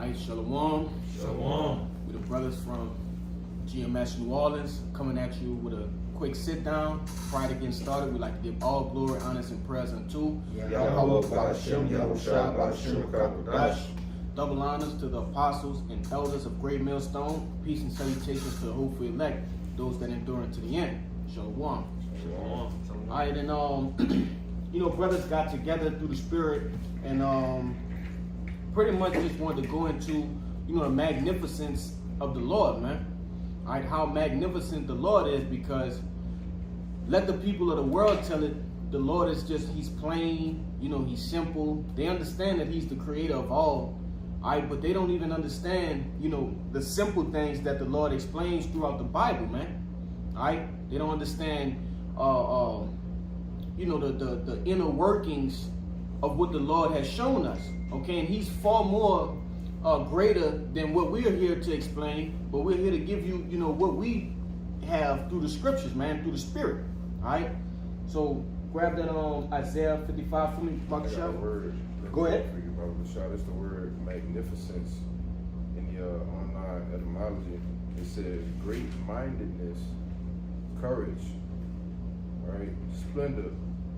Alright, Shalom. Shalom. We're the brothers from GMS New Orleans coming at you with a quick sit down. Prior to getting started, we like to give all glory, honors, and prayers unto double honors to the apostles and elders of Great Millstone. Peace and salutations to the hopeful elect, those that endure unto the end. Shalom. Alright, and brothers got together through the Spirit and pretty much just wanted to go into, the magnificence of the Lord, man. Alright, how magnificent the Lord is, because let the people of the world tell it, the Lord is just, he's plain, he's simple. They understand that he's the creator of all. Alright, but they don't even understand, the simple things that the Lord explains throughout the Bible, man. Alright, they don't understand, the inner workings of what the Lord has shown us. Okay, and he's far more greater than what we're here to explain, but we're here to give you, what we have through the scriptures, man, through the Spirit. All right, so grab that Isaiah 55 for me, Mark Shaw. Go ahead. It's the word magnificence in the online etymology. It says great-mindedness, courage, right, splendor,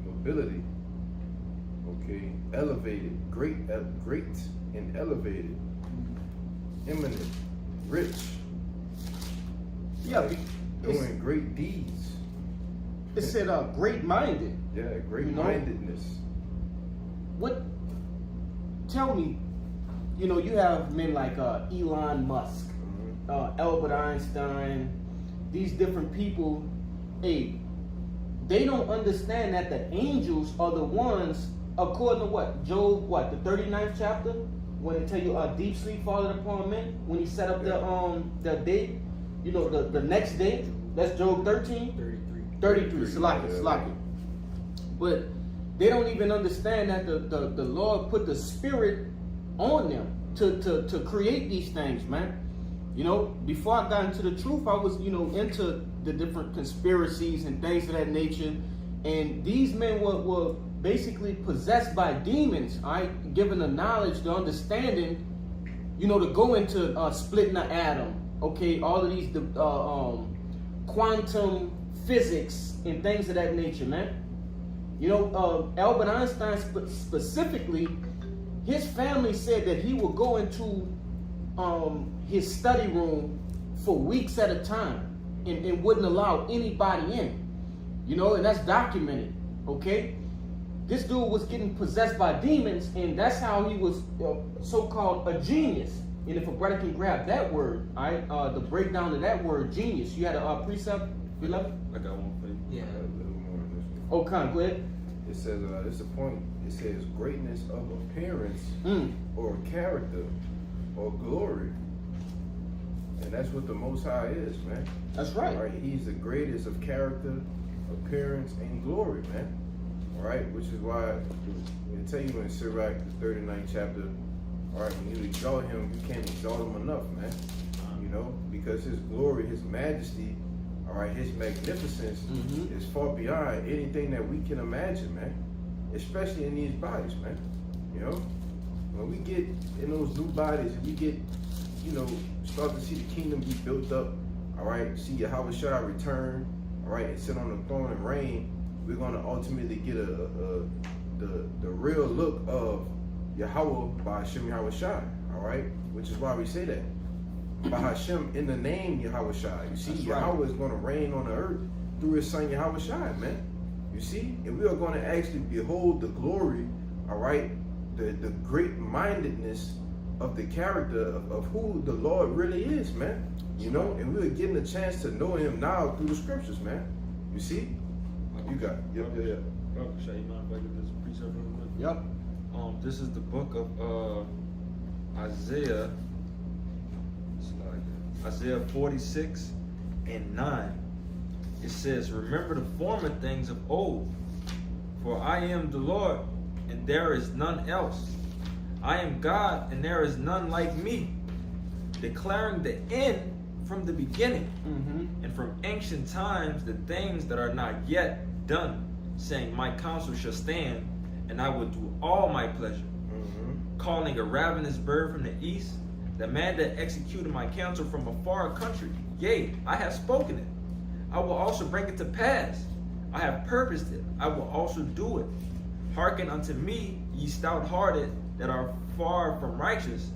nobility. Okay, elevated, great and elevated, eminent, rich. Yeah, doing great deeds. It said great-minded. Yeah, great-mindedness. What? Tell me, you have men like Elon Musk, Albert Einstein, these different people. Hey, they don't understand that the angels are the ones. According to what? Job, the 39th chapter? When they tell you deep sleep followed upon men, when he set up the day, the next day, that's Job 13? 33, Salaki. But they don't even understand that the Lord put the Spirit on them to create these things, man. Before I got into the truth, I was, into the different conspiracies and things of that nature. And these men were basically possessed by demons, all right, given the knowledge, the understanding, to go into splitting the atom, okay, all of these quantum physics and things of that nature, man. Albert Einstein specifically, his family said that he would go into his study room for weeks at a time and wouldn't allow anybody in, and that's documented, okay? This dude was getting possessed by demons, and that's how he was so-called a genius. And if a brother can grab that word, all right, the breakdown of that word, genius. You had a precept, beloved? I got one for you. Yeah. I got a little more on this one. Oh, come on, go ahead. It says, it's a point. It says greatness of appearance or character or glory. And that's what the Most High is, man. That's right. All right. He's the greatest of character, appearance, and glory, man. All right, which is why I tell you in Sirach, the 39th chapter, all right, when you exalt him, you can't exalt him enough, man. Because his glory, his majesty, all right, his magnificence is far beyond anything that we can imagine, man. Especially in these bodies, man. When we get in those new bodies and we get, start to see the kingdom be built up, all right, see Yahweh Shai return, all right, and sit on the throne and reign, we're going to ultimately get the real look of Yahweh by Hashem Yahweh Shai, all right? Which is why we say that. By Hashem, in the name Yahweh Shai. You see, that's Yahweh right. Is going to reign on the earth through his son Yahweh Shai, man. You see? And we are going to actually behold the glory, all right? The great-mindedness of the character of who the Lord really is, man. And we're getting a chance to know him now through the scriptures, man. You see? You got it. Yep. Bro, Shay, you mind if I get this precept real quick? Yep. This is the book of Isaiah. Isaiah 46 and 9. It says, "Remember the former things of old, for I am the Lord, and there is none else. I am God, and there is none like me, declaring the end from the beginning, and from ancient times the things that are not yet done, saying, my counsel shall stand, and I will do all my pleasure, calling a ravenous bird from the east, the man that executed my counsel from a far country. Yea, I have spoken it. I will also bring it to pass. I have purposed it. I will also do it. Hearken unto me, ye stout-hearted that are far from righteous.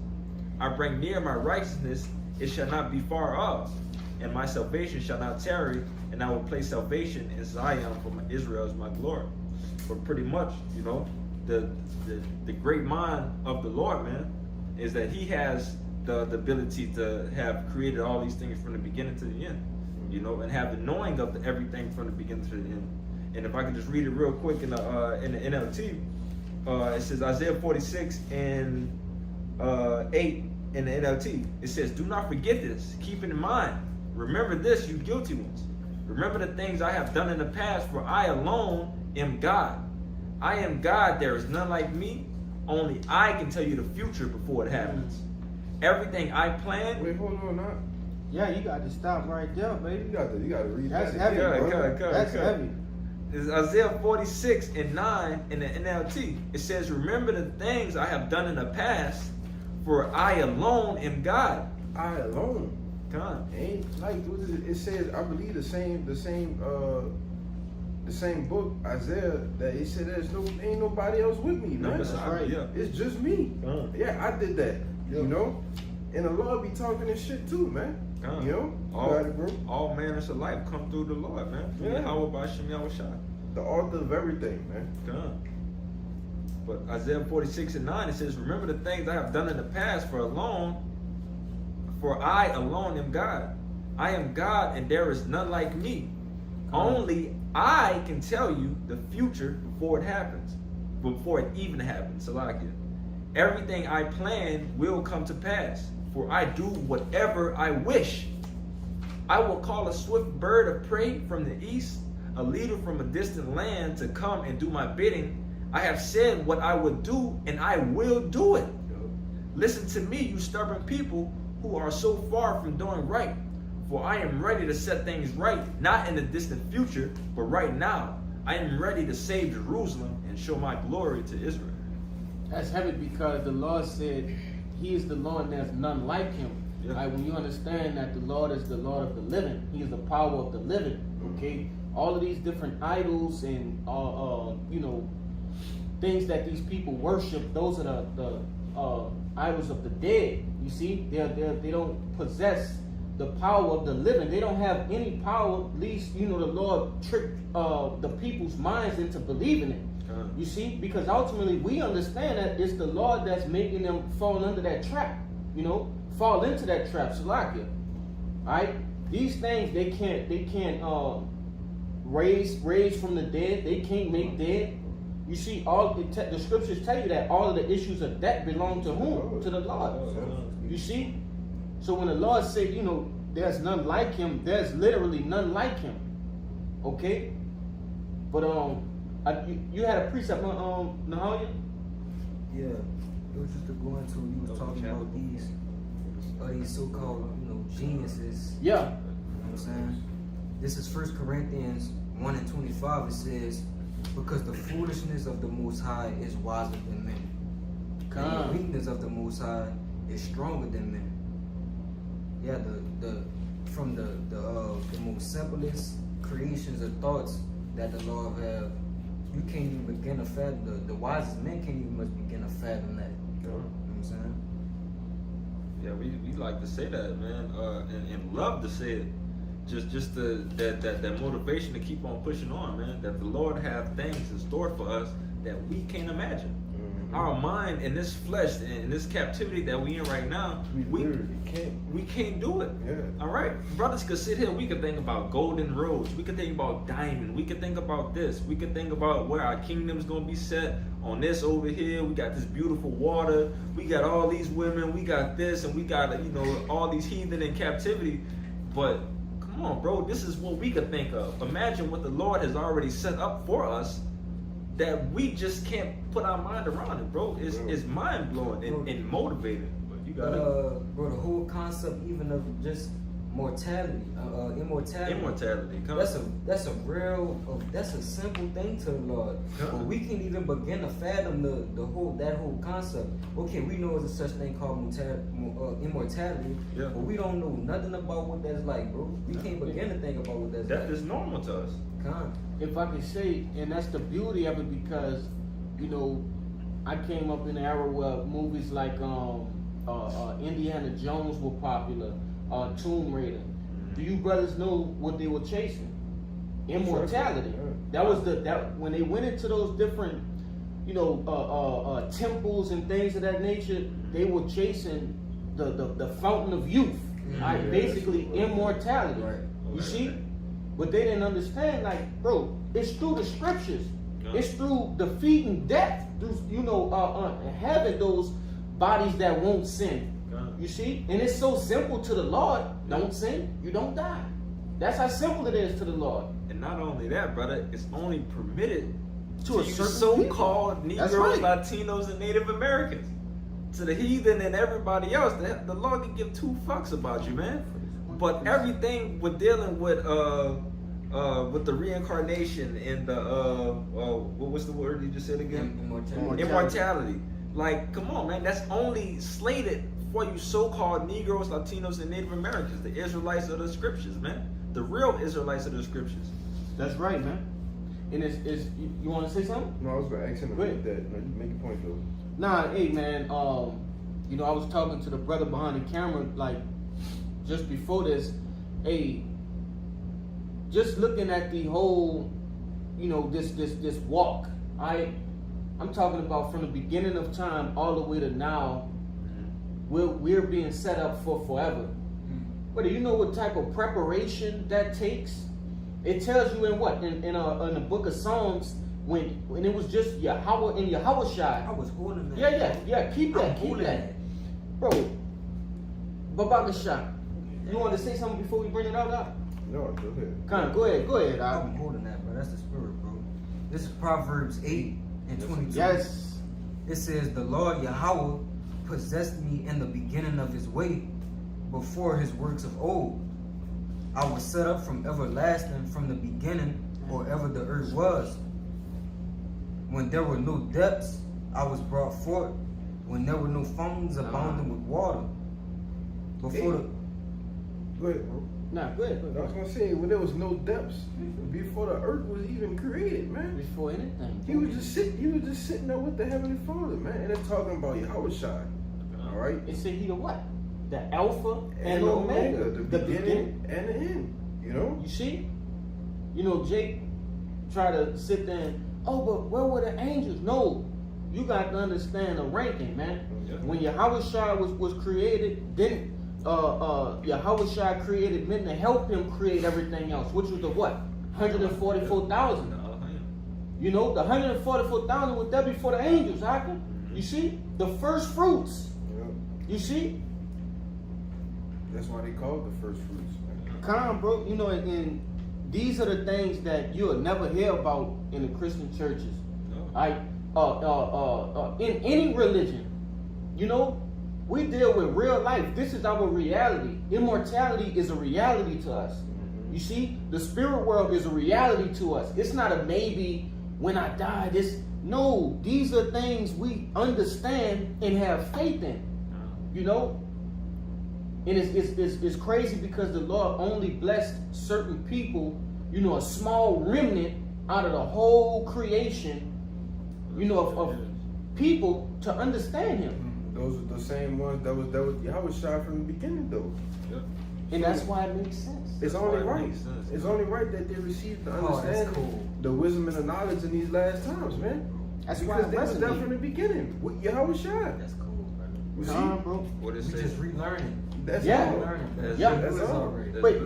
I bring near my righteousness, it shall not be far off, and my salvation shall not tarry, and I will place salvation in Zion for Israel is my glory. But pretty much, you know, the great mind of the Lord, man, is that he has the ability to have created all these things from the beginning to the end, you know, and have the knowing of everything from the beginning to the end. And if I can just read it real quick in the NLT, it says Isaiah 46 and 8 in the NLT. It says, do not forget this, keep it in mind. Remember this, you guilty ones. Remember the things I have done in the past, for I alone am God. I am God, there is none like me. Only I can tell you the future before it happens. Everything I plan. Wait, hold on now. Yeah, you got to stop right there, baby. You got to read That's that. heavy, bro. That's heavy. It's Isaiah 46 and 9 in the NLT. It says, remember the things I have done in the past, for I alone am God. I alone. God. Ain't like it says, I believe the same book, Isaiah, that it said ain't nobody else with me, man. That's right. Yeah. It's just me. Yeah, I did that. You know? And the Lord be talking this shit too, man. You know? All manners of life come through the Lord, man. Yeah. How about Shem Yahushua? The author of everything, man. God. But Isaiah 46 and 9, it says, remember the things I have done in the past, for I alone am God. I am God, and there is none like me. Only I can tell you the future before it happens, before it even happens. Salakia. Everything I plan will come to pass, for I do whatever I wish. I will call a swift bird of prey from the east, a leader from a distant land to come and do my bidding. I have said what I would do, and I will do it. Listen to me, you stubborn people who are so far from doing right. For I am ready to set things right, not in the distant future, but right now. I am ready to save Jerusalem and show my glory to Israel. That's heavy because the Lord said he is the Lord and there's none like him. Yeah. Like when you understand that the Lord is the Lord of the living, he is the power of the living, okay? All of these different idols and, you know, things that these people worship, those are the idols of the dead. You see, they don't possess the power of the living. They don't have any power. At least, you know, the Lord tricked the people's minds into believing it. You see, because ultimately we understand that it's the Lord that's making them fall under that trap. You know, fall into that trap. Salakia. Alright? These things they can't raise from the dead. They can't make dead. You see, all the scriptures tell you that all of the issues of death belong to whom? To the Lord. You see? So when the Lord said, you know, there's none like him, there's literally none like him. Okay? But you had a precept on Nahalia? Yeah. It was just to go into, you was talking about these so-called, you know, geniuses. Yeah. You know what I'm saying? This is 1 Corinthians 1 and 25. It says, because the foolishness of the Most High is wiser than men. And the weakness of the Most High is stronger than men. Yeah, from the most simplest creations or thoughts that the Lord have, you can't even begin to fathom. The wisest men can't even much begin to fathom that. You know what I'm saying? Yeah, we like to say that, man, and love to say it. Just that motivation to keep on pushing on, man. That the Lord have things in store for us that we can't imagine. Our mind in this flesh, in this captivity that we in right now, we can't do it. Yeah. All right, brothers could sit here. We could think about golden roads. We could think about diamond. We could think about this. We could think about where our kingdom's gonna be set on this over here. We got this beautiful water. We got all these women. We got this, and we got all these heathen in captivity. But come on, bro. This is what we could think of. Imagine what the Lord has already set up for us, that we just can't put our mind around it, bro. It's mind blowing and motivating. But you got bro, the whole concept even of just immortality. Immortality. Come That's a real that's a simple thing to the Lord. Yeah. But we can't even begin to fathom the whole concept. Okay, we know there's a such thing called immortality, Yeah. but we don't know nothing about what that's like, bro. We can't begin to think about what that's Death like. is normal to us. If I can say, and that's the beauty of it, because I came up in an era where movies like Indiana Jones were popular, Tomb Raider. Do you brothers know what they were chasing? Immortality. That was when they went into those different, temples and things of that nature. They were chasing the fountain of youth. Right? Basically immortality. Right. You see, but they didn't understand. Like, bro, it's through the scriptures. It's through defeating death. Having those bodies that won't sin. You see? And it's so simple to the Lord. Don't sin, you don't die. That's how simple it is to the Lord. And not only that, brother, it's only permitted To a you certain so-called people. That's Negroes, right. Latinos, and Native Americans. To the heathen and everybody else, the Lord can give two fucks about you, man. But everything we're dealing with the reincarnation and the what was the word you just said again? Immortality. Like, come on, man. That's only slated for you so-called Negroes, Latinos, and Native Americans, the Israelites of the scriptures, man. The real Israelites of the scriptures. That's right, man. And it's you want to say something? No, I was going to ask him Go about ahead. that. No, you make a point, though. Nah, hey man, I was talking to the brother behind the camera, like, just before this. Hey, just looking at the whole, this walk. I'm talking about from the beginning of time all the way to now. We're being set up for forever. But do you know what type of preparation that takes? It tells you in what? In the book of Psalms, when it was just Yahweh and Yahweh Shai. I was holding that. Yeah. Keep that. holding that. Bro, Baba Shai. You want to say something before we bring it out? No, go ahead. Kind of, go ahead. I'm holding that, bro. That's the spirit, bro. This is Proverbs 8 and 22. Yes. It says, the Lord Yahweh possessed me in the beginning of his way, before his works of old. I was set up from everlasting, from the beginning, or ever the earth was. When there were no depths, I was brought forth. When there were no fountains abounding with water. Before the... Go ahead, bro. Nah, go ahead. I was going to say, when there was no depths, before the earth was even created, man. Before anything. He was just sitting there with the Heavenly Father, man. And it's talking about Yahweh Shai. All right? It said he the what? The Alpha and the Omega. the beginning and the end. You see? Jake tried to sit there and, but where were the angels? No. You got to understand the ranking, man. Yeah. When Yahweh Shai was created, then Yahweh Shai created men to help him create everything else, which was the what? 144,000. The 144,000 was there before the angels, Hakim. You see? The first fruits. Yeah. You see? That's why they call it the first fruits, man. Come, bro. And these are the things that you'll never hear about in the Christian churches. In any religion, we deal with real life. This is our reality. Immortality is a reality to us. You see, the spirit world is a reality to us. It's not a maybe when I die. No, these are things we understand and have faith in. And it's crazy because the Lord only blessed certain people, a small remnant out of the whole creation, of people to understand him. Those are the same ones that was Yahweh Shai from the beginning, though. Yep. And that's why it makes sense. It's only right. It's only right that they received the understanding, the wisdom and the knowledge in these last times, man. That's why because they was there from the beginning with Yahweh Shai. That's cool, brother. You see? Bro. What it We says. just relearning. That's Yeah. all. Learning. That's all. Wait,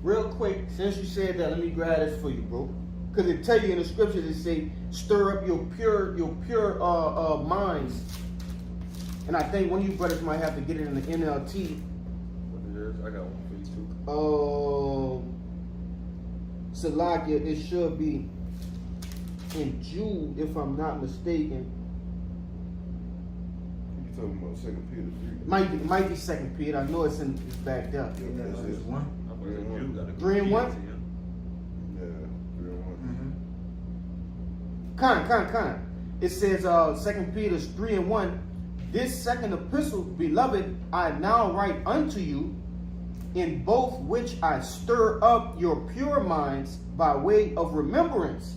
real quick, since you said that, let me grab this for you, bro. Because it tell you in the scriptures, it say, stir up your pure minds. And I think one of you brothers might have to get it in the NLT. What it is? I got one for you too. Salakia, it should be in Jude, if I'm not mistaken. talking about 2 Peter 3. Might be 2 Peter. I know it's back there. Yeah, that's it. 1. I was like, you gotta go 3 and 1? Yeah, 3 and 1. Kind. It says 2 Peter 3 and 1. This second epistle, beloved, I now write unto you, in both which I stir up your pure minds by way of remembrance.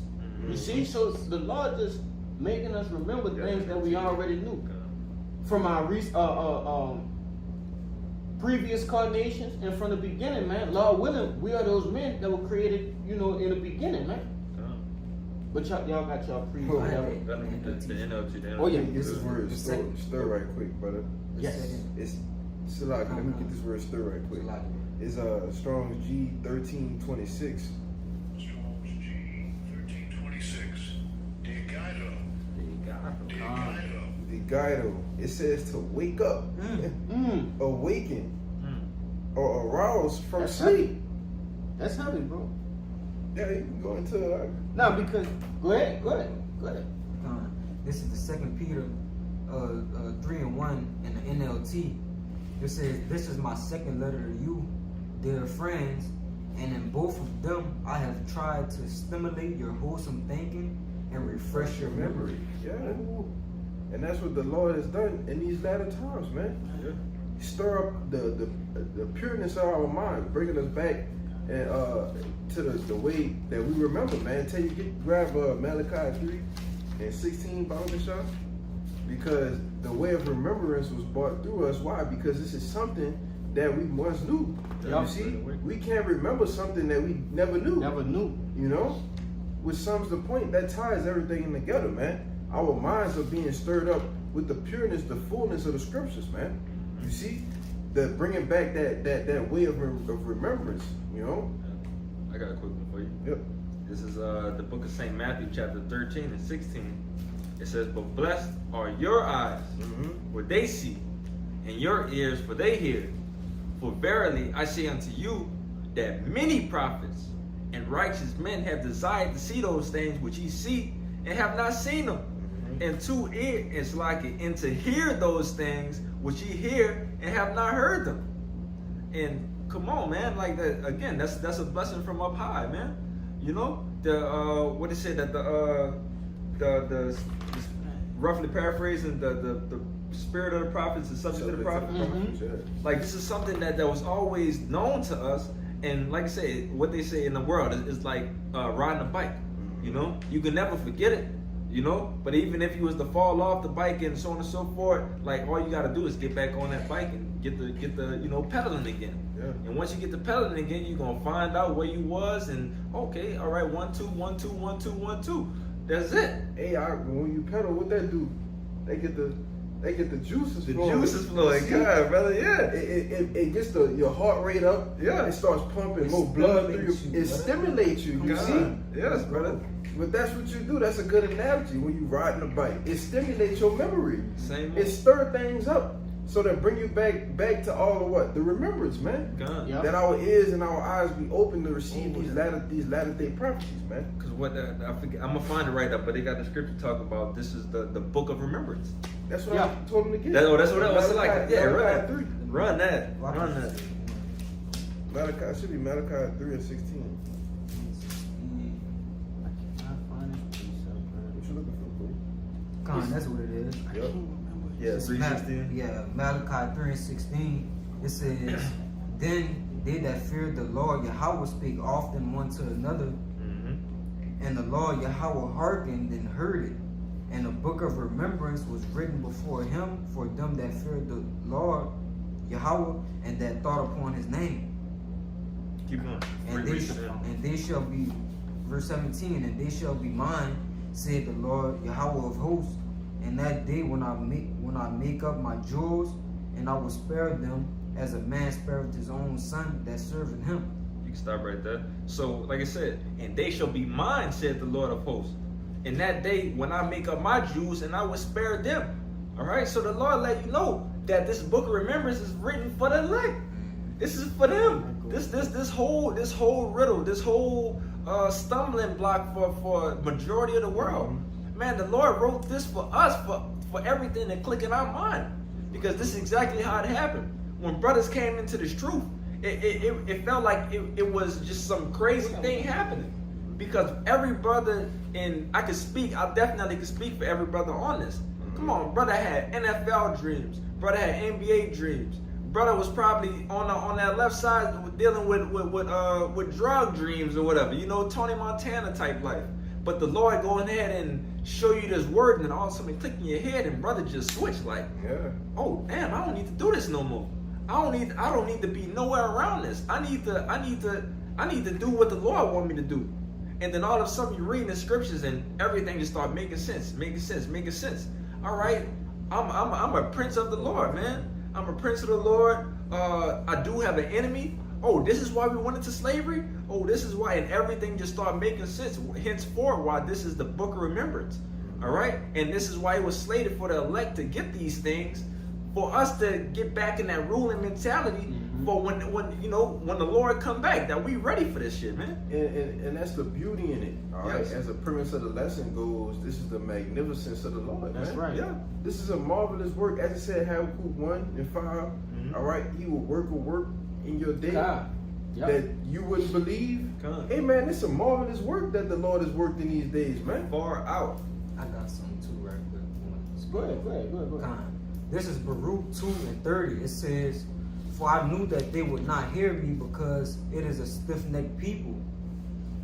You see, so the Lord just making us remember things that we already knew from our previous carnations and from the beginning, man. Lord willing, we are those men that were created, in the beginning, man. But y'all got y'all pre. Oh, Oh yeah, This is word stir right quick, brother. Yes. It's like, let me get this word stir right quick. It's Strong's G 1326. Strong's G 1326. The Guido. It says to wake up, awaken, or arouse from That's sleep. heavy. That's heavy, bro. Yeah, you can go into No, because go ahead. This is the 2 Peter 3 and 1 in the NLT. It says, "This is my second letter to you, dear friends, and in both of them I have tried to stimulate your wholesome thinking and refresh your memory." Yeah. And that's what the Lord has done in these latter times, man. Yeah. Stir up the pureness of our mind, bringing us back and to the way that we remember, man. Tell you grab Malachi 3 and 16, Bible shop, because the way of remembrance was brought through us. Why? Because this is something that we once knew. Yep. You see, we can't remember something that we never knew. Never knew. Which sums the point. That ties everything together, man. Our minds are being stirred up with the pureness, the fullness of the scriptures, man. You see, the bringing back that way of remembrance. I got a quick one for you. Yep. This is the book of St. Matthew, chapter 13 and 16. It says, "But blessed are your eyes, for they see, and your ears, for they hear. For verily I say unto you, that many prophets and righteous men have desired to see those things which ye see, and have not seen them. And to hear those things which ye hear, and have not heard them." And come on, man, like that again. That's a blessing from up high, man. What it said that the roughly paraphrasing the spirit of the prophets is subject to the prophets. Like this is something that was always known to us, and like I say, what they say in the world is like riding a bike. You can never forget it. But even if you was to fall off the bike and so on and so forth, like all you got to do is get back on that bike and get the pedaling again. Yeah. And once you get the pedaling again, you're gonna find out where you was, and okay, all right, 1 2 1 2 1 2 1 2. That's it. Hey, when you pedal, what that do? They get the juices flowing. The juices flowing, God, brother, yeah. It gets your heart rate up. Yeah. It starts pumping more blood through you. It stimulates you. You God. see? Yes, brother. But that's what you do. That's a good analogy when you riding a bike. It stimulates your memory. Same. It stir things up. So that bring you back to all of what? The remembrance, man. God. Yep. That our ears and our eyes be open to receive these latter day prophecies, man. Because I forget, I'm gonna find it right up, but they got the scripture talking about this is the book of remembrance. That's what I told him to get. That's what that was like. Yeah, Malachi 3. Run that. Malachi, it should be Malachi 3 and 16. What you looking for, bro? That's what it is. Yep. Yeah, It's 3:16. Malachi 3 and 16. It says, "Then they that feared the Lord Yahweh speak often one to another, and the Lord Yahweh hearkened and heard it. And a book of remembrance was written before him for them that feared the Lord Yahweh and that thought upon his name. Keep going. And they shall be," verse 17, "and they shall be mine, said the Lord Yahweh of hosts. And that day when I make up my jewels, and I will spare them as a man spareth his own son that serveth him." You can stop right there. So, like I said, "And they shall be mine, said the Lord of hosts. In that day when I make up my Jews, and I will spare them." All right. So the Lord let you know that this book of remembrance is written for the elect. This is for them. This whole riddle, this whole stumbling block for majority of the world. Man, the Lord wrote this for us, for everything to click in our mind. because this is exactly how it happened. When brothers came into this truth, it felt like it was just some crazy thing happening. Because every brother, and I definitely could speak for every brother on this. Come on, brother had NFL dreams, brother had NBA dreams, brother was probably on that left side dealing with drug dreams or whatever, you know, Tony Montana type life. But the Lord going ahead and show you this word, and then all of a sudden click in your head, and brother just switched like, oh damn, I don't need to do this no more. I don't need to be nowhere around this. I need to do what the Lord want me to do. And then all of a sudden you're reading the scriptures and everything just start making sense. All right, I'm a prince of the Lord, man. I'm a prince of the Lord. I do have an enemy. Oh, this is why we went into slavery? Oh, this is why, and everything just started making sense. Henceforth, why this is the book of remembrance. All right, and this is why it was slated for the elect to get these things, for us to get back in that ruling mentality. For when the Lord come back, that we ready for this shit, man. And that's the beauty in it. All right. Yes. As the premise of the lesson goes, this is the magnificence of the Lord. That's man. right. Yeah. This is a marvelous work. As it said, Habakkuk 1:5. All right, He will work a work in your day that you wouldn't believe. Hey man, it's a marvelous work that the Lord has worked in these days, man. Far out. I got something too right quick. Go ahead. This is Baruch 2:30. It says, "For I knew that they would not hear me, because it is a stiff-necked people.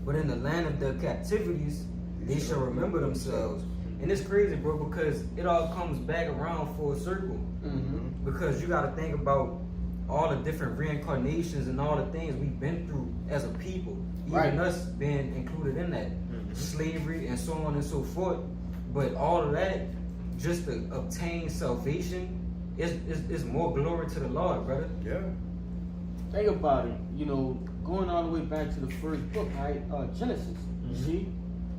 But in the land of their captivities, they shall remember themselves." And it's crazy, bro, because it all comes back around full circle. Because you got to think about all the different reincarnations and all the things we've been through as a people, even us being included in that, slavery and so on and so forth. But all of that, just to obtain salvation, is more glory to the Lord, brother. Yeah. Think about it, you know, going all the way back to the first book, right? Genesis. You see,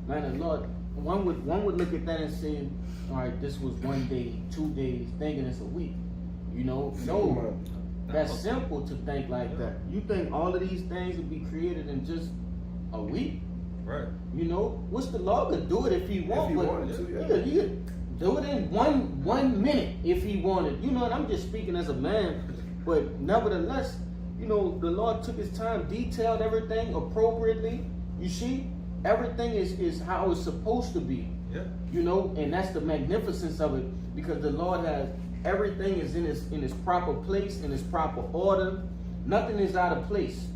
man, the Lord. One would look at that and say, all right, this was 1 day, 2 days, thinking it's a week. You know, no, that's simple to think like that. You think all of these things would be created in just a week? Right. You know, what's the Lord could do it if He want, He but wanted to, He could do it in one minute if He wanted. You know, and I'm just speaking as a man, but nevertheless, you know, the Lord took His time, detailed everything appropriately. You see, everything is how it's supposed to be. Yeah. You know, and that's the magnificence of it, because the Lord has everything is in its proper place, in its proper order. Nothing is out of place.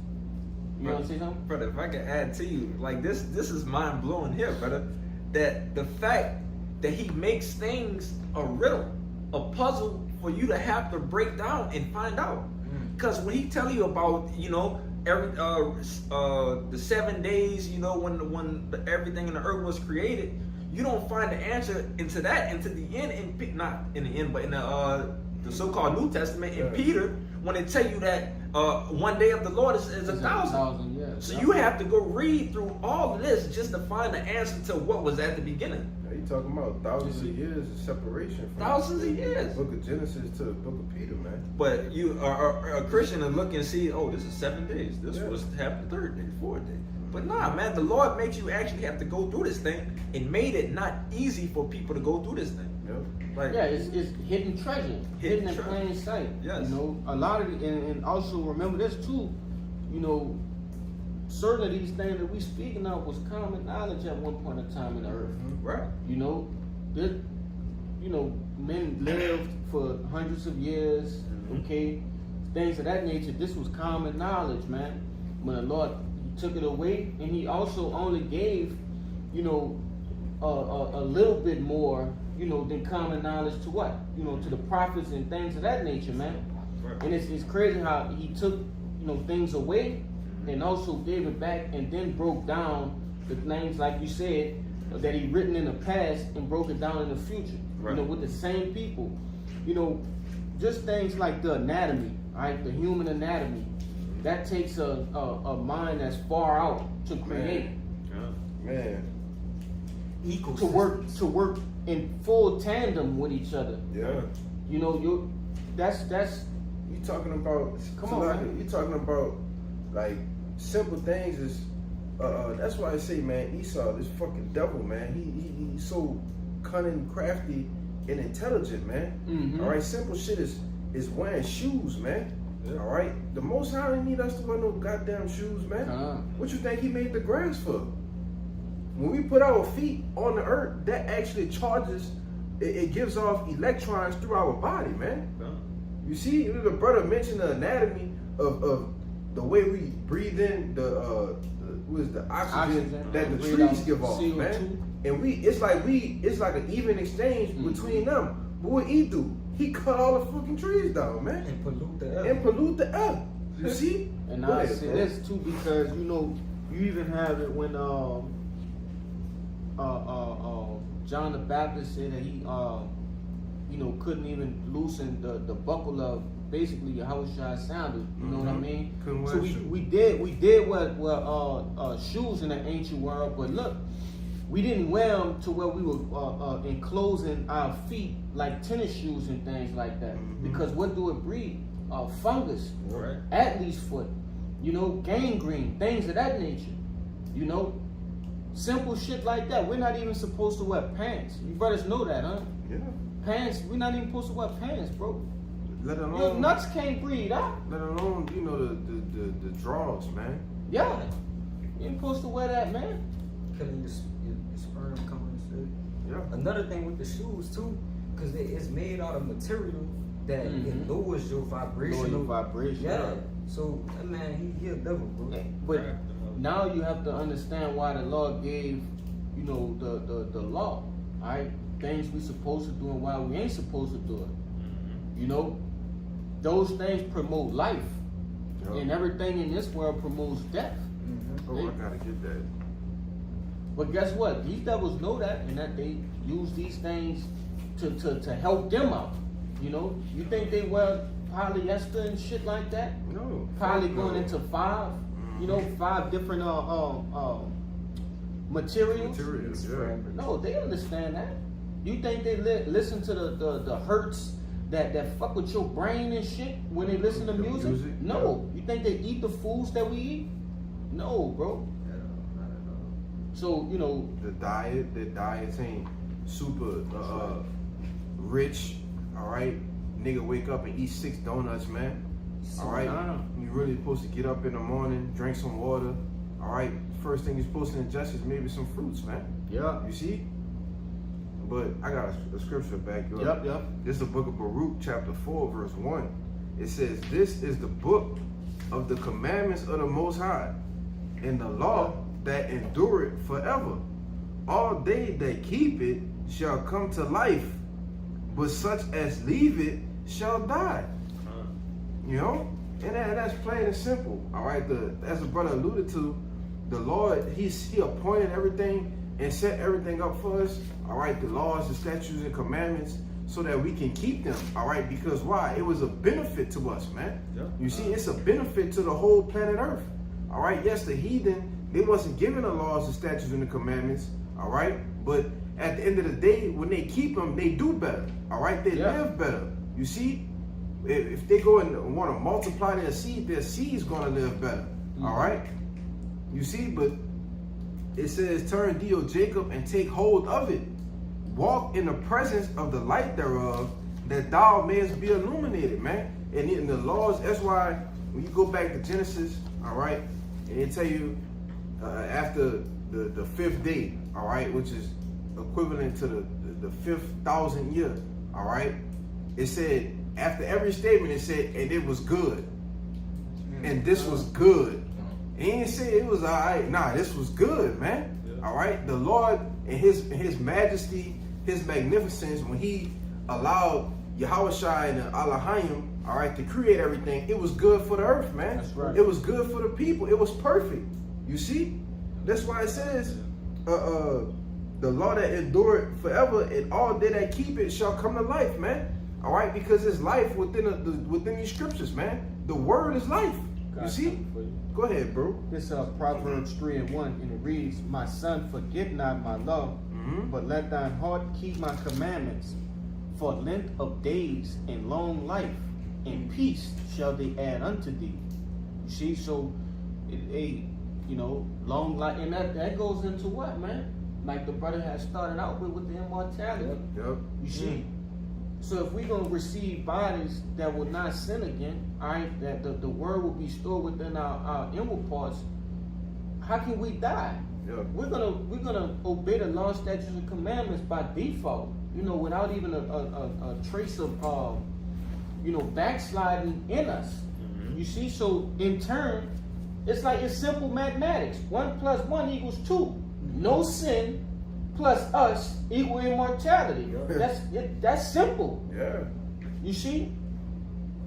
You know what I'm saying? Brother, if I can add to you, like this is mind blowing here, brother. That the fact that He makes things a riddle, a puzzle for you to have to break down and find out. Because when He tell you about, you know, every the 7 days, you know, when everything in the earth was created, you don't find the answer into the end, not in the end, but in the so-called New Testament in Peter, when they tell you that 1 day of the Lord is 1,000. Yes. So you have to go read through all of this just to find the answer to what was at the beginning. You talking about thousands of years of separation from Thousands of years. the book of Genesis to the book of Peter, man. But you are a Christian and look and see, oh, this is 7 days. This was happened the 3rd day, 4th day. But nah, man, the Lord makes you actually have to go through this thing, and made it not easy for people to go through this thing. Yep. Like, yeah, it's hidden treasure, hidden in plain sight. Yes. You know, a lot of and also remember this too. You know, certain of these things that we speaking of was common knowledge at one point in time in the earth. right. You know, men lived for hundreds of years. Okay, things of that nature. This was common knowledge, man. When the Lord took it away, and He also only gave, you know, a little bit more, you know, than common knowledge to what? You know, to the prophets and things of that nature, man. Right. And it's crazy how He took, you know, things away and also gave it back, and then broke down the things, like you said, that He written in the past and broke it down in the future. Right. You know, with the same people. You know, just things like the anatomy, right? The human anatomy. That takes a mind that's far out to create. Man. To work in full tandem with each other. Yeah. You know, that's You talking about? Come on, man. You talking about like simple things is. That's why I say, man, Esau, this fucking devil, man. He's so cunning, crafty. and intelligent, man. Mhm. All right, simple shit is wearing shoes, man. Yeah. All right, the Most High didn't need us to wear no goddamn shoes, man. What you think He made the grass for? When we put our feet on the earth, that actually charges. It gives off electrons through our body, man. Yeah. You see, the brother mentioned the anatomy of the way we breathe in the oxygen that the breathe trees out give off, CO2. man. And it's like an even exchange between them. But what He do? He cut all the fucking trees down, man, And pollute the air. and pollute the air. You see? And Go I ahead, say bro. this too because you even have it when John the Baptist said that he couldn't even loosen the buckle of basically Yahushua's sandal. You know what I mean? Couldn't wear So shoes. we did wear shoes in the ancient world, but look, we didn't wear them to where we were enclosing our feet like tennis shoes and things like that. Because what do it breed? Fungus, Right. athlete's foot, gangrene, things of that nature. Simple shit like that. We're not even supposed to wear pants. You brothers know that, huh? Yeah. Pants, we're not even supposed to wear pants, bro. Let Your alone nuts can't breathe, huh? Let alone the draws, man. Yeah. You ain't supposed to wear that, man. Killing your sperm coming and shit. Yeah. Another thing with the shoes too, because it's made out of material that it lowers your vibration. Lower your vibration. Yeah. So that man, he a devil, bro. But now you have to understand why the Lord gave, the law. Alright? Things we supposed to do and why we ain't supposed to do it. Those things promote life. Yeah. And everything in this world promotes death. Oh, I gotta get that. But guess what? These devils know that, and that they use these things to help them out. You think they wear polyester and shit like that? No. Probably fuck going no. into 5 different materials. Materials, yeah. No, they understand that. You think they listen to the hurts that fuck with your brain and shit when they listen to The music? music, No. You think they eat the foods that we eat? No, bro. Not at all. So, the diets ain't super rich, all right? Nigga wake up and eat 6 donuts, man. All right? You really supposed to get up in the morning, drink some water, all right? First thing you're supposed to ingest is maybe some fruits, man. Yeah. You see? But I got a scripture back up. Yep. This is the book of Baruch, chapter 4, verse 1. It says, "This is the book of the commandments of the Most High, and the law that endureth forever. All they that keep it shall come to life, but such as leave it shall die." And that's plain and simple. All right, as the brother alluded to, the Lord, he appointed everything and set everything up for us. All right, the laws, the statutes, and commandments, so that we can keep them. All right, because why? It was a benefit to us, man. Yeah. You see, it's a benefit to the whole planet Earth. All right, yes, the heathen, they wasn't given the laws, the statutes, and the commandments. All right, but at the end of the day, when they keep them, they do better. All right, they live better. You see, if they go and want to multiply their seed's going to live better. All right, you see, but it says, "Turn thee, O Jacob, and take hold of it. Walk in the presence of the light thereof, that thou mayest be illuminated," man. And in the laws, that's why when you go back to Genesis, all right, and it tell you after the 5th day, all right, which is equivalent to the 5,000 year, all right, it said, after every statement, it said, "and it was good." And this was good. It didn't say it was all right. Nah, this was good, man. All right, the Lord and His Majesty, His magnificence, when He allowed Yahushua and Elohim, all right, to create everything, it was good for the earth, man. That's right. It was good for the people. It was perfect. You see, that's why it says, "The law that endured forever, and all they that keep it shall come to life," man. All right, because it's life within these scriptures, man. The word is life. You see? Go ahead, bro. This Proverbs 3:1, and it reads, "My son, forget not my law, but let thine heart keep my commandments. For length of days and long life and peace shall they add unto thee." You see, so long life, and that goes into what, man? Like the brother had started out with the immortality. Yep. You see, So if we're gonna receive bodies that will not sin again, all right, that the word will be stored within our inward parts, how can we die? Yeah. We're gonna obey the law, statutes, and commandments by default, without even a trace of backsliding in us. Mm-hmm. You see, so in turn, it's simple mathematics. 1 + 1 = 2. No sin plus us equal immortality. Yeah. That's simple. Yeah. You see?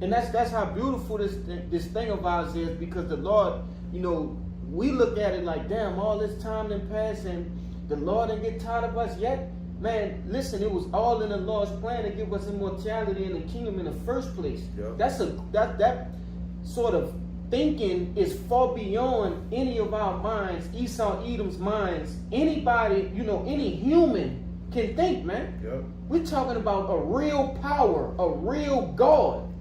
And that's how beautiful this thing of ours is, because the Lord, we look at it like, damn, all this time done passed and the Lord didn't get tired of us yet. Man, listen, it was all in the Lord's plan to give us immortality in the kingdom in the first place. Yep. That sort of thinking is far beyond any of our minds, Esau, Edom's minds. Anybody, any human can think, man. Yep. We're talking about a real power, a real God.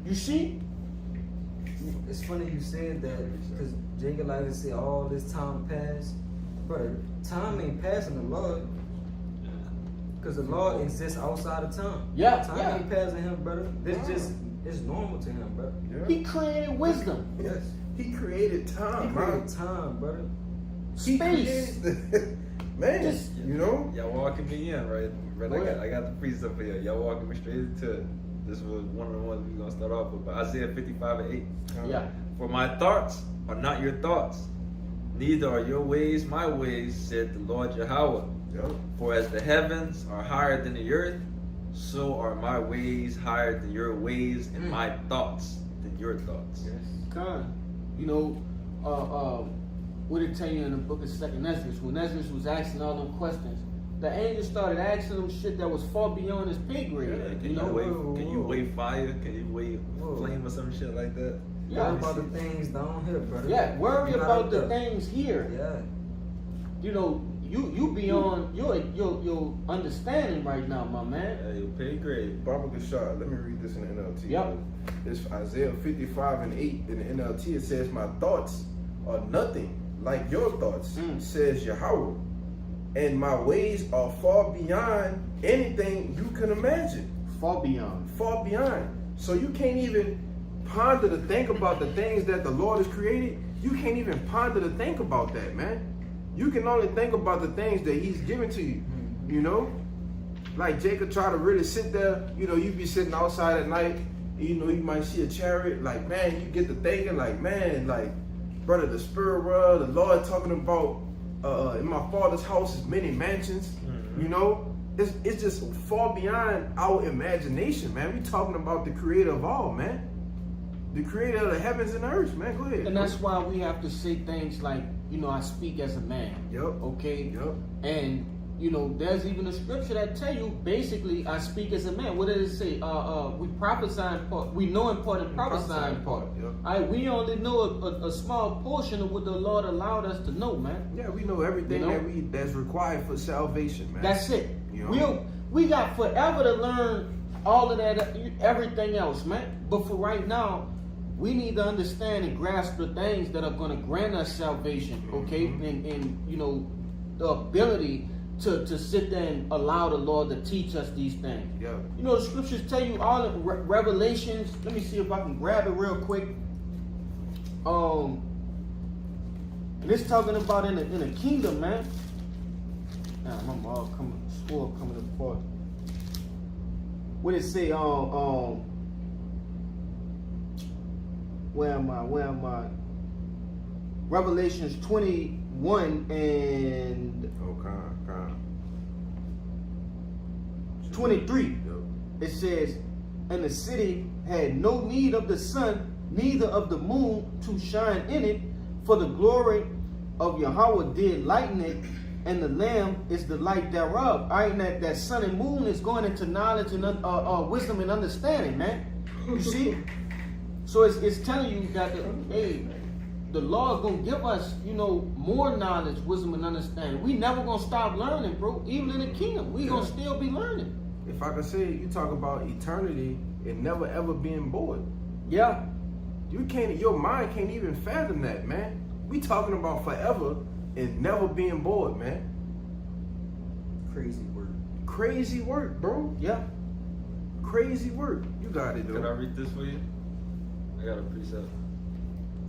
You see? It's funny you said that, because Jacob like to say all this time passed. Brother, time ain't passing the Lord. Because the Lord exists outside of time. Yeah, Time yeah. ain't passing him, brother. It's normal to him, brother. Yeah. He created wisdom, Yes. He created time, He man. created time, brother. He space. created man, Just- Y'all walking me in, right? Go I ahead. got the precept here. Y'all walking me straight into it. This was one of the ones we're gonna start off with. But Isaiah 55:8. Yeah. For my thoughts are not your thoughts, neither are your ways my ways, said the Lord Yahweh. Yep. For as the heavens are higher than the earth, so are my ways higher than your ways, and my thoughts than your thoughts. Con. What did it tell you in the book of 2nd Ezra? When Ezra was asking all them questions, the angel started asking them shit that was far beyond his pay grade. Yeah, can you know? Can you weigh fire? Can you weigh Whoa. flame or some shit like that? Yeah. Worry about the things down here, brother. Yeah, worry Not about up the there. things here. Yeah. You beyond your understanding right now, my man. Yeah, your pay grade. Baba Gashad, let me read this in the NLT. Yep. It's Isaiah 55:8 in the NLT. It says, my thoughts are nothing like your thoughts, says Yahweh. And my ways are far beyond anything you can imagine. Far beyond. Far beyond. So you can't even ponder to think about the things that the Lord has created. You can't even ponder to think about that, man. You can only think about the things that he's given to you, Like Jacob try to really sit there, you be sitting outside at night, you might see a chariot, like, man, you get to thinking, like, man, like, brother, the spirit world, the Lord talking about, in my father's house is many mansions, It's just far beyond our imagination, man. We talking about the creator of all, man. The creator of the heavens and earth, man. Go ahead. And that's why we have to say things like, I speak as a man. Yep. Okay? Yep. And, there's even a scripture that tell you, basically, I speak as a man. What does it say? We prophesy in part. We know in part and prophesy in part. Yep. We only know a small portion of what the Lord allowed us to know, man. Yeah, we know everything that's required for salvation, man. That's it. You We got forever to learn all of that, everything else, man. But for right now, we need to understand and grasp the things that are going to grant us salvation, okay? And the ability to sit there and allow the Lord to teach us these things. Yeah. The scriptures tell you all the Revelations. Let me see if I can grab it real quick. And it's talking about in the kingdom, man. Now I'm all coming apart. What did it say? Where am I? Revelations 21 and 23. Yep. It says, and the city had no need of the sun, neither of the moon to shine in it, for the glory of Yahweh did lighten it, and the Lamb is the light thereof. All right, that sun and moon is going into knowledge and wisdom and understanding, man. You see? So it's telling you that, the Lord gonna give us, more knowledge, wisdom, and understanding. We never gonna stop learning, bro. Even in the kingdom, we gonna still be learning. If I could say, you talk about eternity and never ever being bored. Yeah. Your mind can't even fathom that, man. We talking about forever and never being bored, man. Crazy word. Crazy work, bro. Yeah. Crazy work. You got it, Can I though. read this for you? I got a precept.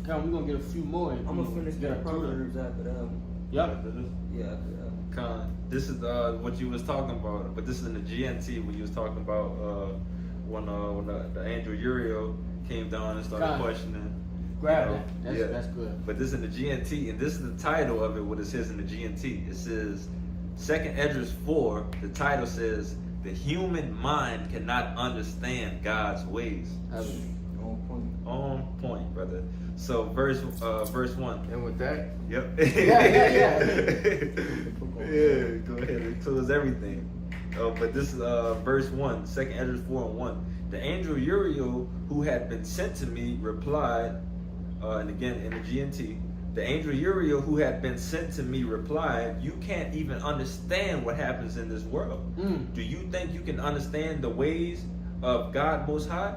Come, we're gonna get a few more. I'm gonna finish Get that through them. Proverbs after that one. Yep. After this? Yeah, after that one. Con, this is what you was talking about, but this is in the GNT when you was talking about when the angel Uriel came down and started Con. questioning. Grab you know, that. That's good. But this is in the GNT, and this is the title of it. What it says in the GNT, it says 2nd Esdras 4. The title says the human mind cannot understand God's ways. On point. On point, brother. So verse 1. And with that, Yep. Yeah. Yeah, go ahead. It includes everything. But this is verse 1, 2nd Esdras 4:1. The angel Uriel, who had been sent to me, replied, and again in the GNT, the angel Uriel, who had been sent to me, replied, you can't even understand what happens in this world. Do you think you can understand the ways of God Most High?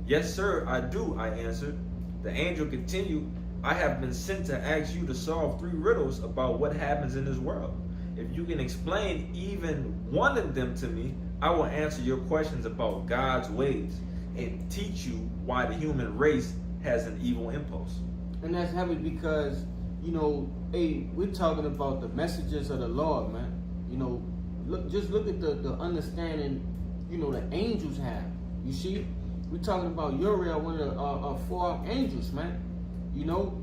Yes, sir, I do, I answered. The angel continued, I have been sent to ask you to solve 3 riddles about what happens in this world. If you can explain even one of them to me, I will answer your questions about God's ways and teach you why the human race has an evil impulse. And that's heavy because, you know, hey, we're talking about the messages of the Lord, man. You know, look at the understanding, you know, the angels have. You see, we're talking about Uriel, one of the 4 angels, man. You know,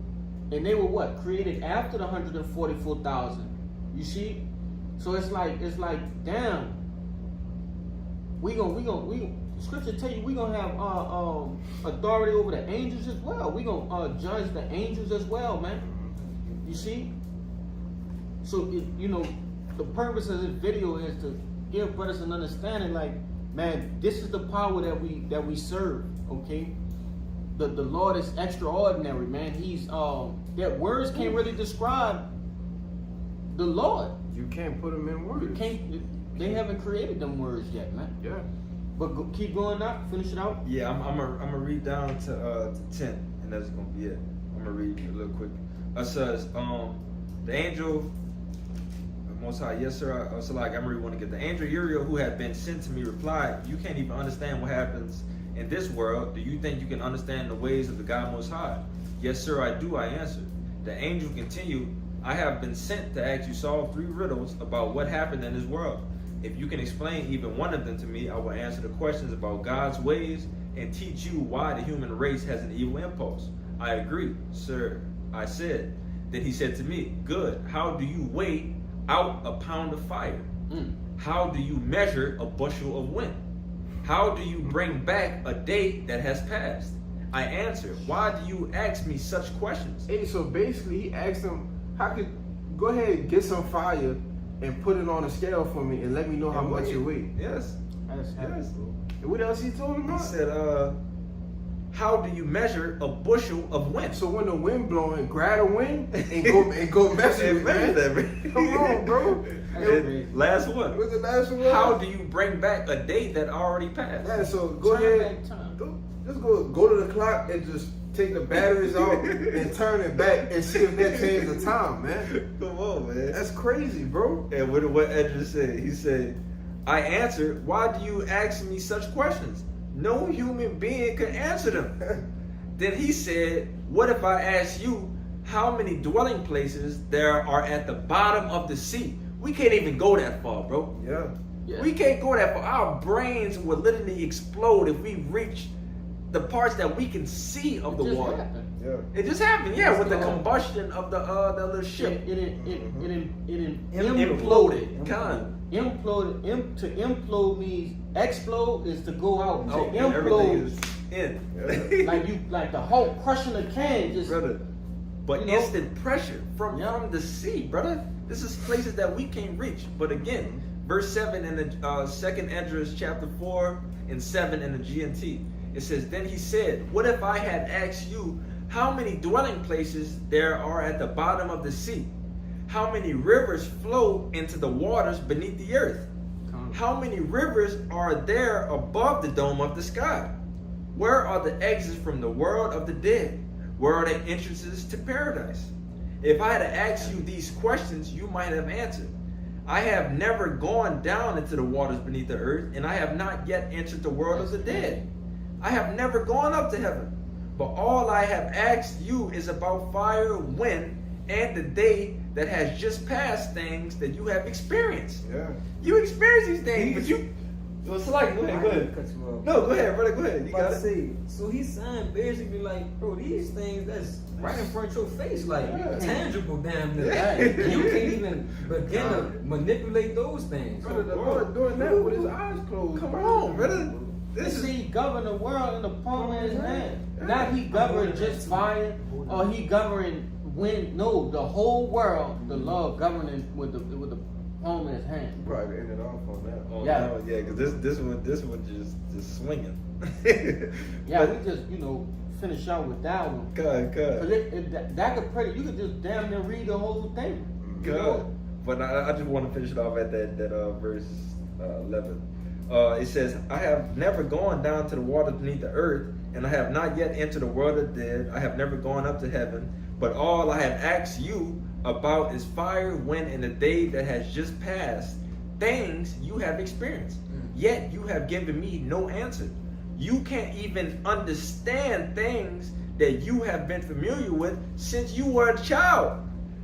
and they were what? Created after the 144,000. You see, so it's like damn. Scripture tell you we gonna have authority over the angels as well. We gonna judge the angels as well, man. You see. So you know, the purpose of this video is to give brothers an understanding. Like, man, this is the power that we serve. Okay. The Lord is extraordinary, man. He's that words can't really describe the Lord. you can't put them in words. They haven't created them words yet, man. Yeah. But keep going out, finish it out. Yeah, I'm gonna read down to 10, and that's gonna be it. I'm gonna read a little quick. It says, the angel, Most High, yes sir. So like I'm really want to get the angel Uriel, who had been sent to me, replied, you can't even understand what happens in this world. Do you think you can understand the ways of the God Most High? Yes sir, I do, I answered. The angel continued, I have been sent to ask you solve 3 riddles about what happened in this world. If you can explain even one of them to me, I will answer the questions about God's ways and teach you why the human race has an evil impulse. I agree, sir, I said. Then he said to me, good, how do you weigh out a pound of fire? How do you measure a bushel of wind? How do you bring back a day that has passed? I answered, why do you ask me such questions? Hey, so basically he asked him, how could go ahead and get some fire and put it on a scale for me and let me know how And much weigh it it. weighs. Yes. Yes. And what else he told him He about? said, how do you measure a bushel of wind? So when the wind blowing, grab the wind and go measure it, man. Come on, bro. And last one. What's the last one? How do you bring back a day that already passed? Yeah, so go Turn ahead. back time. Just go to the clock and just take the batteries out and turn it back and see if that changes the time, man. Come on, man. That's crazy, bro. And what Edris said, he said, I answered, why do you ask me such questions? No human being could answer them. Then he said, what if I ask you how many dwelling places there are at the bottom of the sea? We can't even go that far, bro. Yeah. Yeah. We can't go that far. Our brains would literally explode if we reach the parts that we can see of the It just water. happened. Yeah. It just happened, yeah, It's with the gone. combustion of the little ship. It Imploded. imploded. Con. Imploded. To implode means explode is to go out. To Oh, and everything implode, is in. like the Hulk crushing a can. Just Brother. But You know- instant pressure from Yeah. the sea, brother. This is places that we can't reach. But again, verse 7 in the 2nd Esdras chapter 4 and 7 in the GNT. It says, then he said, what if I had asked you how many dwelling places there are at the bottom of the sea? How many rivers flow into the waters beneath the earth? How many rivers are there above the dome of the sky? Where are the exits from the world of the dead? Where are the entrances to paradise? If I had asked you these questions, you might have answered. I have never gone down into the waters beneath the earth, and I have not yet entered the world of the dead. I have never gone up to heaven, but all I have asked you is about fire, wind, and the day that has just passed, things that you have experienced. Yeah. You experience these things, but you. Well, Salaki, go ahead, go ahead. Cut you off. No, go ahead, brother, go ahead. You About got to it. say, so he's saying basically like, bro, these things that's right in front of your face, like Yeah. tangible damn near. Yeah. You can't even begin to manipulate those things. Brother, the Lord doing that with his eyes closed. Come brother. on, brother. This This is. he govern the world in the palm of his hand. Yeah. Not he govern just fire or he govern wind. No, the whole world, the Lord governing with the palm of his hand. You probably ended off on that. Oh, Yeah. no, yeah, because this one just swinging. Yeah, But- we just finish out with that one. Good, good. Cause that could pretty. You could just damn near read the whole thing. You Good. know? But I just want to finish it off at that verse 11. It says, I have never gone down to the waters beneath the earth, and I have not yet entered the world of the dead. I have never gone up to heaven, but all I have asked you about is fire, wind, and the day that has just passed, things you have experienced. Yet you have given me no answer. You can't even understand things that you have been familiar with since you were a child.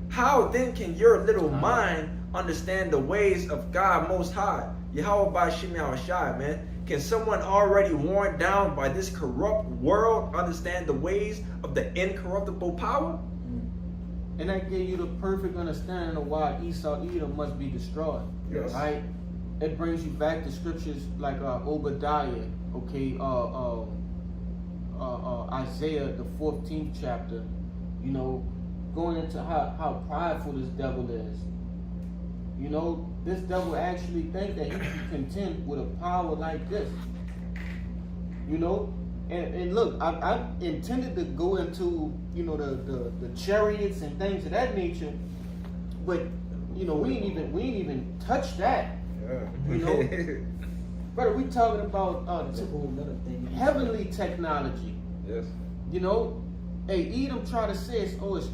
How then can your little mind understand the ways of God Most High? Yahweh Bashim Yahushai, man. Can someone already worn down by this corrupt world understand the ways of the incorruptible power? And that gave you the perfect understanding of why Esau Edom must be destroyed. Yes. Right? It brings you back to scriptures like Obadiah, okay, Isaiah, the 14th chapter, going into how prideful this devil is. This devil actually think that he can contend with a power like this. And look, I intended to go into, the chariots and things of that nature, but we ain't even touched that. Yeah. Brother, we talking about That's a whole other thing. heavenly technology. Yes. Hey, Edom try to say it's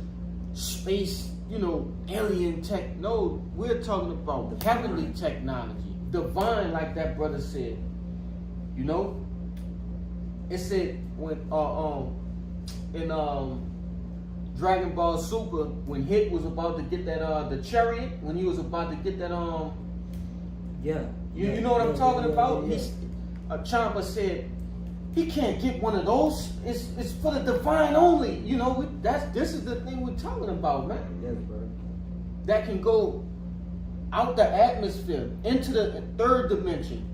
space, alien tech. No, we're talking about heavenly technology, divine, like that brother said. It said when in Dragon Ball Super, when Hit was about to get that the chariot, when he was about to get that Yeah. you know what I'm talking about? He's Champa said he can't get one of those. It's for the divine only. This is the thing we're talking about, man. Yes, brother. That can go out the atmosphere into the third dimension.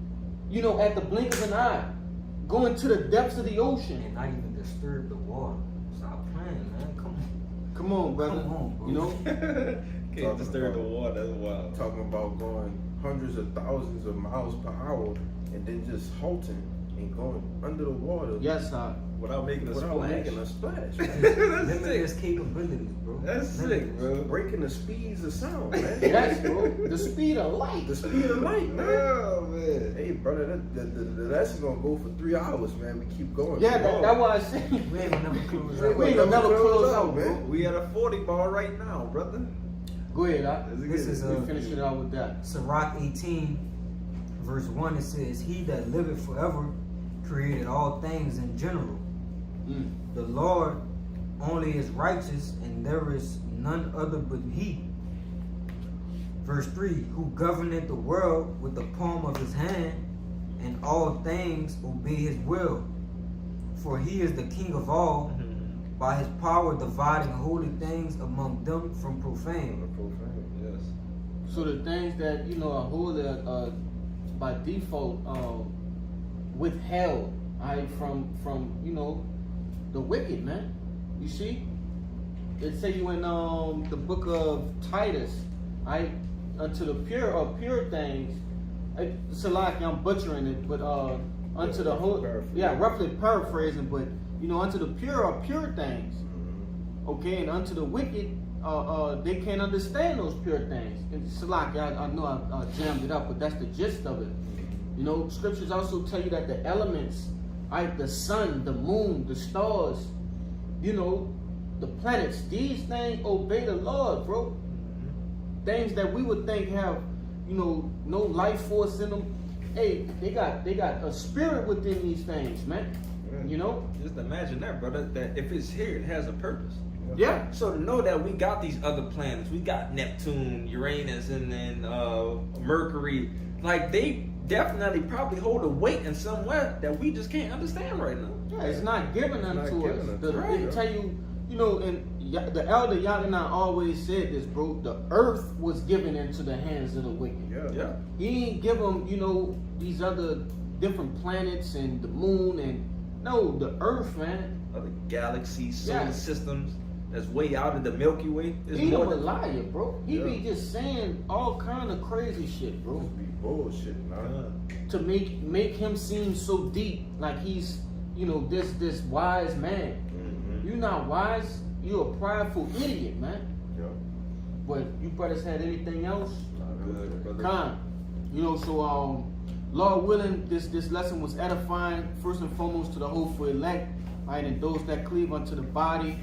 At the blink of an eye, go into the depths of the ocean. And not even disturb the water. Stop playing, man. Come on. Come on, brother. Come on, bro. Can't disturb the water, that's wild. Talking about going hundreds of thousands of miles per hour and then just halting and going under the water Yes, sir. Without making a without splash. making a splash. man. That's Limitless sick. capabilities, bro. That's sick, bro. Breaking the speeds of sound, man. Yes, bro. The speed of light. The speed of light, man. Oh, man. Hey, brother, the lesson gonna go for 3 hours, man. We keep going. Yeah, bro. that's why I said We ain't gonna never close We out. ain't we ain't gonna never close out, man. bro. We at a 40 ball right now, brother. Go ahead, This is we finish it out with that. Sirach 18, verse 1, it says, He that liveth forever created all things in general. The Lord only is righteous, and there is none other but He. Verse 3, Who governeth the world with the palm of his hand, and all things obey his will. For he is the King of all, by his power dividing holy things among them from profane. Yes. So the things that are holy by default withheld, from the wicked, man. You see, it say you in the book of Titus, unto the pure things. Salaki, I'm butchering it, but unto the whole, roughly paraphrasing, but unto the pure are pure things. Okay, and unto the wicked, they can't understand those pure things. And Salaki, I know I jammed it up, but that's the gist of it. Scriptures also tell you that the elements, the sun, the moon, the stars, the planets, these things obey the Lord, bro. Things that we would think have no life force in them. Hey, they got a spirit within these things, man. You know? Just imagine that, brother. That if it's here, it has a purpose. Yeah. So to know that we got these other planets, we got Neptune, Uranus, and then Mercury. Like they definitely probably hold a weight in somewhere that we just can't understand right now. Yeah, it's not given unto us. They tell you, and the elder Yagana always said this, bro. The earth was given into the hands of the wicked. Yeah. He ain't give them, these other different planets and the moon and no, the earth, man. Other galaxies, solar Yes. systems that's way out of the Milky Way. It's He more a than liar, bro. He be just saying all kind of crazy shit, bro. Just be bullshit, man. To make him seem so deep, like he's, this wise man. Mm-hmm. You're not wise. You're a prideful idiot, man. Yeah. But you brothers had anything else? good, brother. Con. Lord willing, this lesson was edifying, first and foremost to the hopeful elect, right, and those that cleave unto the body.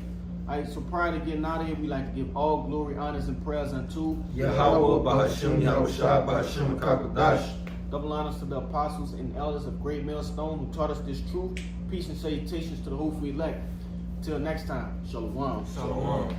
Right, so prior to getting out of here, we like to give all glory, honors, and prayers unto Yahweh, Bahashim, Yahushua, Bahashim, Kakadash. double honors to the apostles and elders of Great Millstone who taught us this truth. Peace and salutations to the hopeful elect. Till next time, Shalom. Shalom.